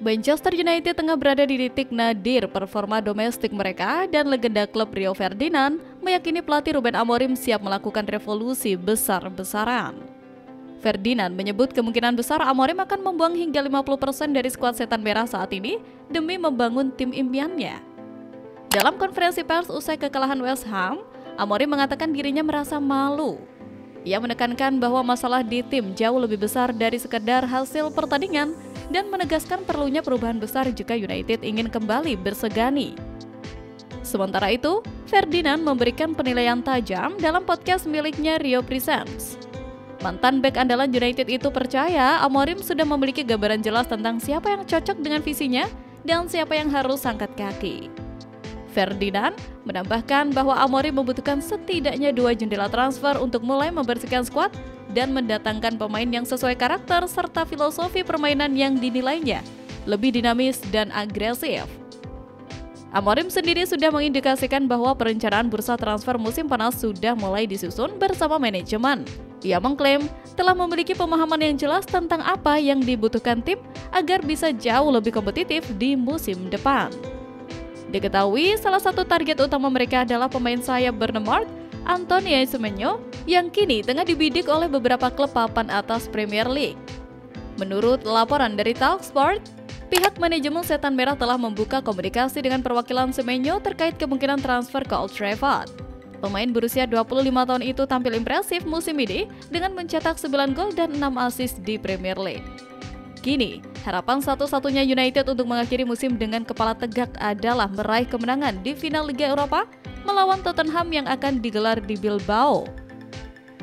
Manchester United tengah berada di titik nadir performa domestik mereka dan legenda klub Rio Ferdinand meyakini pelatih Ruben Amorim siap melakukan revolusi besar-besaran. Ferdinand menyebut kemungkinan besar Amorim akan membuang hingga 50% dari skuad setan merah saat ini demi membangun tim impiannya. Dalam konferensi pers usai kekalahan West Ham, Amorim mengatakan dirinya merasa malu. Ia menekankan bahwa masalah di tim jauh lebih besar dari sekedar hasil pertandingan dan menegaskan perlunya perubahan besar jika United ingin kembali bersegani. Sementara itu, Ferdinand memberikan penilaian tajam dalam podcast miliknya Rio Presents. Mantan bek andalan United itu percaya Amorim sudah memiliki gambaran jelas tentang siapa yang cocok dengan visinya dan siapa yang harus angkat kaki. Ferdinand menambahkan bahwa Amorim membutuhkan setidaknya 2 jendela transfer untuk mulai membersihkan skuad dan mendatangkan pemain yang sesuai karakter serta filosofi permainan yang dinilainya lebih dinamis dan agresif. Amorim sendiri sudah mengindikasikan bahwa perencanaan bursa transfer musim panas sudah mulai disusun bersama manajemen. Ia mengklaim telah memiliki pemahaman yang jelas tentang apa yang dibutuhkan tim agar bisa jauh lebih kompetitif di musim depan. Diketahui salah satu target utama mereka adalah pemain sayap Bournemouth, Antonio Semenyo, yang kini tengah dibidik oleh beberapa klub papan atas Premier League. Menurut laporan dari Talksport, pihak manajemen Setan Merah telah membuka komunikasi dengan perwakilan Semenyo terkait kemungkinan transfer ke Old Trafford. Pemain berusia 25 tahun itu tampil impresif musim ini dengan mencetak 9 gol dan 6 assist di Premier League. Kini, harapan satu-satunya United untuk mengakhiri musim dengan kepala tegak adalah meraih kemenangan di final Liga Eropa melawan Tottenham yang akan digelar di Bilbao.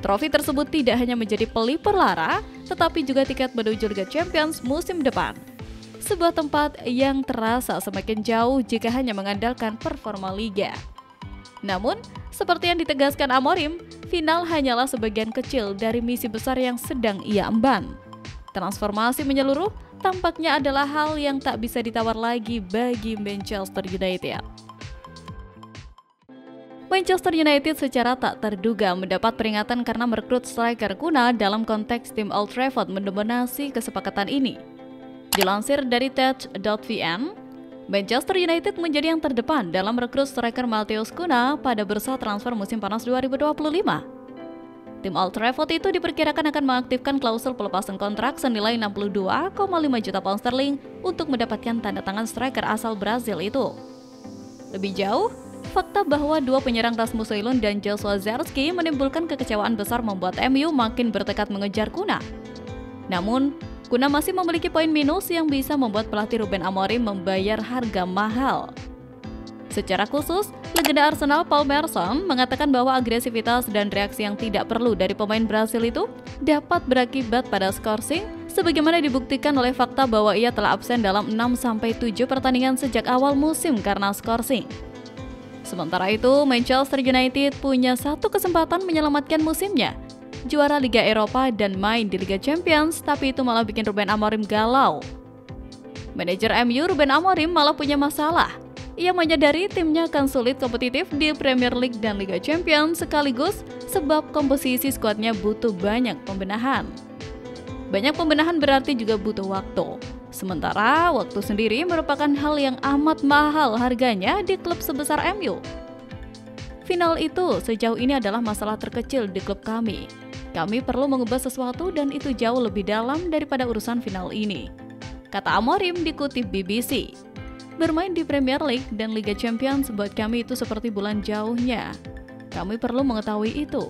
Trofi tersebut tidak hanya menjadi pelipur lara, tetapi juga tiket menuju Liga Champions musim depan. Sebuah tempat yang terasa semakin jauh jika hanya mengandalkan performa liga. Namun, seperti yang ditegaskan Amorim, final hanyalah sebagian kecil dari misi besar yang sedang ia emban. Transformasi menyeluruh tampaknya adalah hal yang tak bisa ditawar lagi bagi Manchester United. Manchester United secara tak terduga mendapat peringatan karena merekrut striker kuna dalam konteks tim Old Trafford mendominasi kesepakatan ini. Dilansir dari Tet.vn, Manchester United menjadi yang terdepan dalam merekrut striker Matheus Cunha pada bursa transfer musim panas 2025. Tim Old Trafford itu diperkirakan akan mengaktifkan klausul pelepasan kontrak senilai 62,5 juta pound sterling untuk mendapatkan tanda tangan striker asal Brazil itu. Lebih jauh, fakta bahwa dua penyerang Rasmus Højlund dan Joshua Zirkzee menimbulkan kekecewaan besar membuat MU makin bertekad mengejar Cunha. Namun, Cunha masih memiliki poin minus yang bisa membuat pelatih Ruben Amorim membayar harga mahal. Secara khusus, legenda Arsenal Paul Merson mengatakan bahwa agresivitas dan reaksi yang tidak perlu dari pemain Brasil itu dapat berakibat pada scoring, sebagaimana dibuktikan oleh fakta bahwa ia telah absen dalam 6-7 pertandingan sejak awal musim karena scoring. Sementara itu, Manchester United punya satu kesempatan menyelamatkan musimnya, juara Liga Eropa dan main di Liga Champions, tapi itu malah bikin Ruben Amorim galau. Manajer MU Ruben Amorim malah punya masalah. Ia menyadari timnya akan sulit kompetitif di Premier League dan Liga Champions sekaligus sebab komposisi skuadnya butuh banyak pembenahan. Banyak pembenahan berarti juga butuh waktu. Sementara waktu sendiri merupakan hal yang amat mahal harganya di klub sebesar MU. Final itu sejauh ini adalah masalah terkecil di klub kami. Kami perlu mengubah sesuatu dan itu jauh lebih dalam daripada urusan final ini, kata Amorim dikutip BBC. Bermain di Premier League dan Liga Champions buat kami itu seperti bulan jauhnya. Kami perlu mengetahui itu.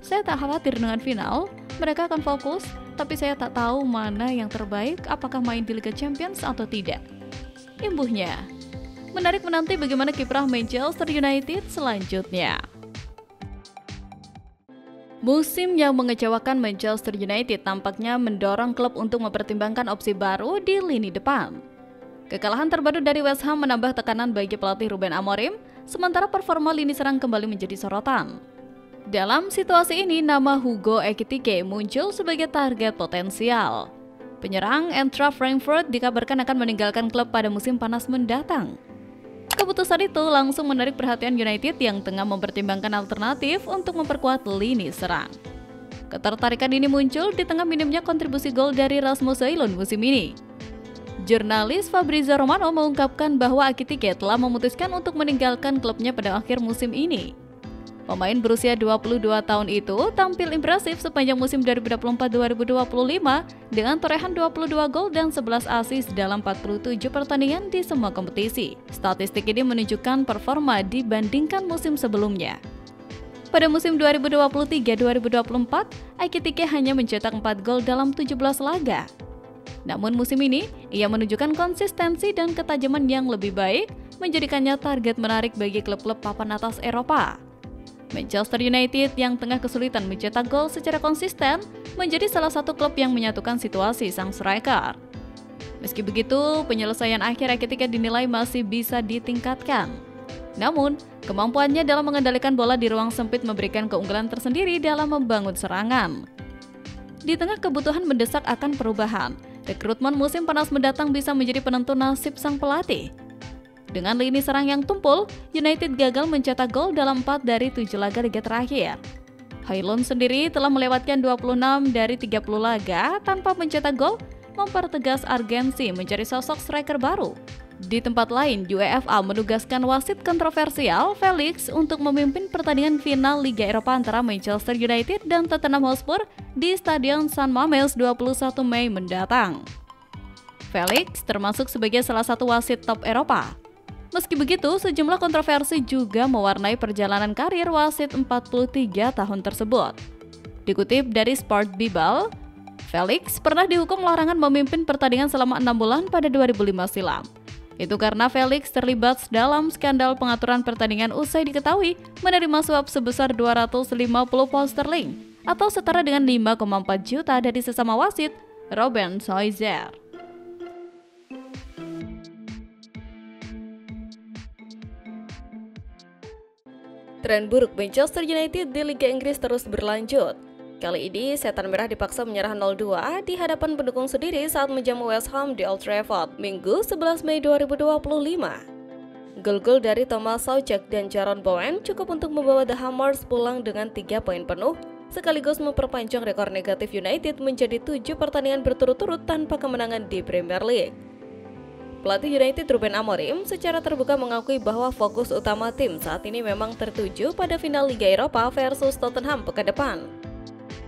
Saya tak khawatir dengan final, mereka akan fokus, tapi saya tak tahu mana yang terbaik, apakah main di Liga Champions atau tidak. Imbuhnya. Menarik menanti bagaimana kiprah Manchester United selanjutnya. Musim yang mengecewakan Manchester United tampaknya mendorong klub untuk mempertimbangkan opsi baru di lini depan. Kekalahan terbaru dari West Ham menambah tekanan bagi pelatih Ruben Amorim, sementara performa lini serang kembali menjadi sorotan. Dalam situasi ini, nama Hugo Ekitike muncul sebagai target potensial. Penyerang Eintracht Frankfurt dikabarkan akan meninggalkan klub pada musim panas mendatang. Keputusan itu langsung menarik perhatian United yang tengah mempertimbangkan alternatif untuk memperkuat lini serang. Ketertarikan ini muncul di tengah minimnya kontribusi gol dari Rasmus Højlund musim ini. Jurnalis Fabrizio Romano mengungkapkan bahwa Ekitike telah memutuskan untuk meninggalkan klubnya pada akhir musim ini. Pemain berusia 22 tahun itu tampil impresif sepanjang musim 2024-2025 dengan torehan 22 gol dan 11 assist dalam 47 pertandingan di semua kompetisi. Statistik ini menunjukkan performa dibandingkan musim sebelumnya. Pada musim 2023-2024, Ekitike hanya mencetak 4 gol dalam 17 laga. Namun musim ini, ia menunjukkan konsistensi dan ketajaman yang lebih baik, menjadikannya target menarik bagi klub-klub papan atas Eropa. Manchester United yang tengah kesulitan mencetak gol secara konsisten menjadi salah satu klub yang menyatukan situasi sang striker. Meski begitu, penyelesaian akhir Ekitike dinilai masih bisa ditingkatkan. Namun, kemampuannya dalam mengendalikan bola di ruang sempit memberikan keunggulan tersendiri dalam membangun serangan. Di tengah kebutuhan mendesak akan perubahan, rekrutmen musim panas mendatang bisa menjadi penentu nasib sang pelatih. Dengan lini serang yang tumpul, United gagal mencetak gol dalam 4 dari 7 laga liga terakhir. Højlund sendiri telah melewatkan 26 dari 30 laga tanpa mencetak gol, mempertegas urgensi mencari sosok striker baru. Di tempat lain, UEFA menugaskan wasit kontroversial Felix untuk memimpin pertandingan final Liga Eropa antara Manchester United dan Tottenham Hotspur di Stadion San Mamés 21 Mei mendatang. Felix termasuk sebagai salah satu wasit top Eropa. Meski begitu, sejumlah kontroversi juga mewarnai perjalanan karir wasit 43 tahun tersebut. Dikutip dari Sport Bible, Felix pernah dihukum larangan memimpin pertandingan selama 6 bulan pada 2005 silam. Itu karena Felix terlibat dalam skandal pengaturan pertandingan usai diketahui menerima suap sebesar 250 pound sterling atau setara dengan 5,4 juta dari sesama wasit, Robin Soizer. Tren buruk Manchester United di Liga Inggris terus berlanjut. Kali ini, Setan Merah dipaksa menyerah 0-2 di hadapan pendukung sendiri saat menjamu West Ham di Old Trafford, Minggu 11 Mei 2025. Gol-gol dari Thomas Soucek dan Jarrod Bowen cukup untuk membawa The Hammers pulang dengan 3 poin penuh, sekaligus memperpanjang rekor negatif United menjadi 7 pertandingan berturut-turut tanpa kemenangan di Premier League. Pelatih United Ruben Amorim secara terbuka mengakui bahwa fokus utama tim saat ini memang tertuju pada final Liga Eropa versus Tottenham pekan depan.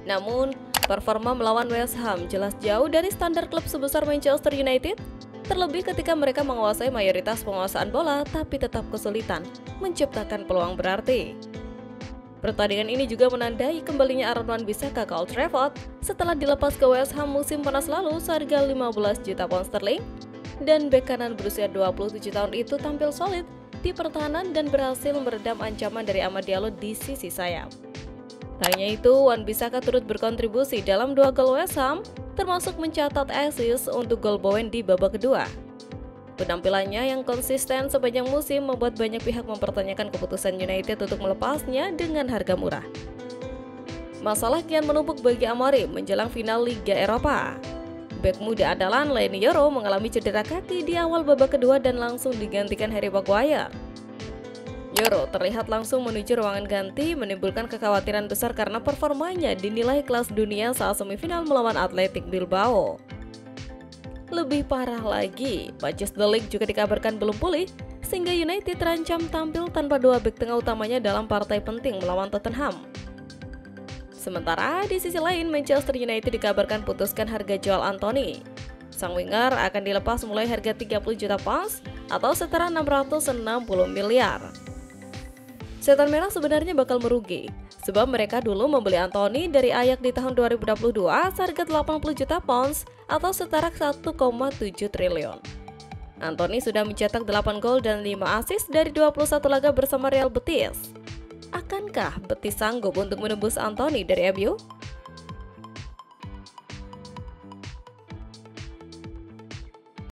Namun, performa melawan West Ham jelas jauh dari standar klub sebesar Manchester United, terlebih ketika mereka menguasai mayoritas penguasaan bola tapi tetap kesulitan menciptakan peluang berarti. Pertandingan ini juga menandai kembalinya Aaron Wan-Bissaka ke Old Trafford setelah dilepas ke West Ham musim panas lalu seharga 15 juta pound sterling. Dan bek kanan berusia 27 tahun itu tampil solid di pertahanan dan berhasil meredam ancaman dari Amad Diallo di sisi sayap. Tak hanya itu, Wan-Bissaka turut berkontribusi dalam 2 gol West Ham, termasuk mencatat assist untuk gol Bowen di babak kedua. Penampilannya yang konsisten sepanjang musim membuat banyak pihak mempertanyakan keputusan United untuk melepasnya dengan harga murah. Masalah kian menumpuk bagi Amorim menjelang final Liga Eropa. Bek muda andalan Leny Yoro mengalami cedera kaki di awal babak kedua dan langsung digantikan Harry Maguire. Yoro terlihat langsung menuju ruangan ganti, menimbulkan kekhawatiran besar karena performanya dinilai kelas dunia saat semifinal melawan Athletic Bilbao. Lebih parah lagi, Matches the League juga dikabarkan belum pulih, sehingga United terancam tampil tanpa 2 bek tengah utamanya dalam partai penting melawan Tottenham. Sementara di sisi lain, Manchester United dikabarkan putuskan harga jual Anthony. Sang winger akan dilepas mulai harga 30 juta pounds atau setara 660 miliar. Setan Merah sebenarnya bakal merugi, sebab mereka dulu membeli Anthony dari Ajax di tahun 2022 seharga 80 juta pounds atau setara 1,7 triliun. Anthony sudah mencetak 8 gol dan 5 assist dari 21 laga bersama Real Betis. Akankah Betis sanggup untuk menembus Anthony dari MU?